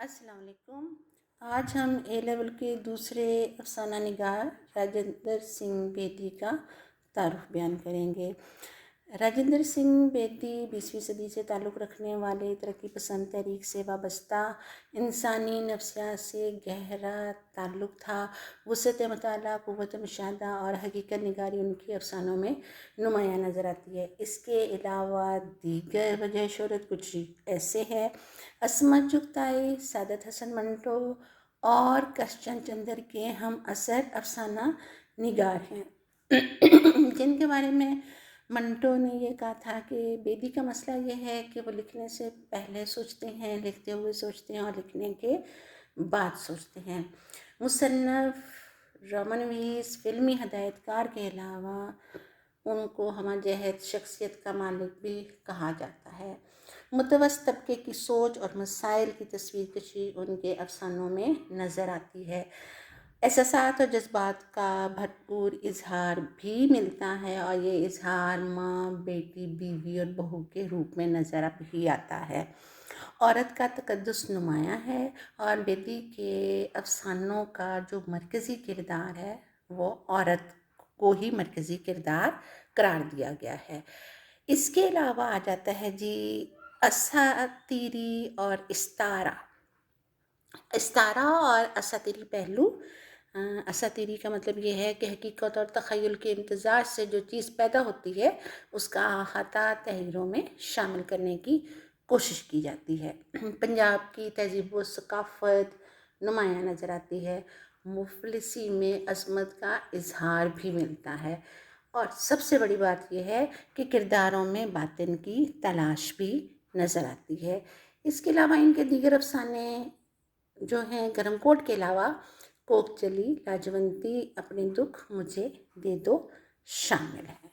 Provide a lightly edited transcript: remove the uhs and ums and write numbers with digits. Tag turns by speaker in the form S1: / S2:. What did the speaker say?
S1: السلام علیکم۔ آج ہم اے لیول کے دوسرے افسانہ نگار راجندر سنگھ بیدی کا تعارف بیان کریں گے۔ راجندر سنگھ بیدی 20ویں صدی سے تعلق رکھنے والے ترقی پسند تحریک سے وابستہ انسانی نفسیات سے گہرا تعلق تھا۔ وسعت مطالعہ، قوت مشاہدہ اور حقیقت نگاری ان کے افسانوں میں نمایاں نظر آتی ہے۔ اس کے علاوہ دیگر وجہ شہرت کچھ ایسے ہے: عصمت چغتائی، سعادت حسن منٹو اور کرشن چندر کے ہم اثر افسانہ نگار ہیں، جن کے بارے میں منٹو نے یہ کہا تھا کہ بیدی کا مسئلہ یہ ہے کہ وہ لکھنے سے پہلے سوچتے ہیں، لکھتے ہوئے سوچتے ہیں اور لکھنے کے بعد سوچتے ہیں۔ مصنف، ڈرامہ نویس، فلمی ہدایت کار کے علاوہ ان کو ہمہ جہت شخصیت کا مالک بھی کہا جاتا ہے۔ متوسط طبقے کی سوچ اور مسائل کی تصویر کشی ان کے افسانوں میں نظر آتی ہے۔ احساسات اور جذبات کا بھرپور اظہار بھی ملتا ہے اور یہ اظہار ماں، بیٹی، بیوی اور بہو کے روپ میں نظر بھی آتا ہے۔ عورت کا تقدس نمایاں ہے اور بیدی کے افسانوں کا جو مرکزی کردار ہے وہ عورت کو ہی مرکزی کردار قرار دیا گیا ہے۔ اس کے علاوہ آ جاتا ہے اساطیری اور استعارہ اور اساطیری پہلو۔ اساطیری کا مطلب یہ ہے کہ حقیقت اور تخیل کے امتزاج سے جو چیز پیدا ہوتی ہے اس کا احاطہ تحریروں میں شامل کرنے کی کوشش کی جاتی ہے۔ پنجاب کی تہذیب و ثقافت نمایاں نظر آتی ہے۔ مفلسی میں عظمت کا اظہار بھی ملتا ہے اور سب سے بڑی بات یہ ہے کہ کرداروں میں باطن کی تلاش بھی نظر آتی ہے۔ اس کے علاوہ ان کے دیگر افسانے جو ہیں گرم کوٹ کے علاوہ کوک چلی، لاجونتی، اپنے دکھ مجھے دے دو شامل ہیں۔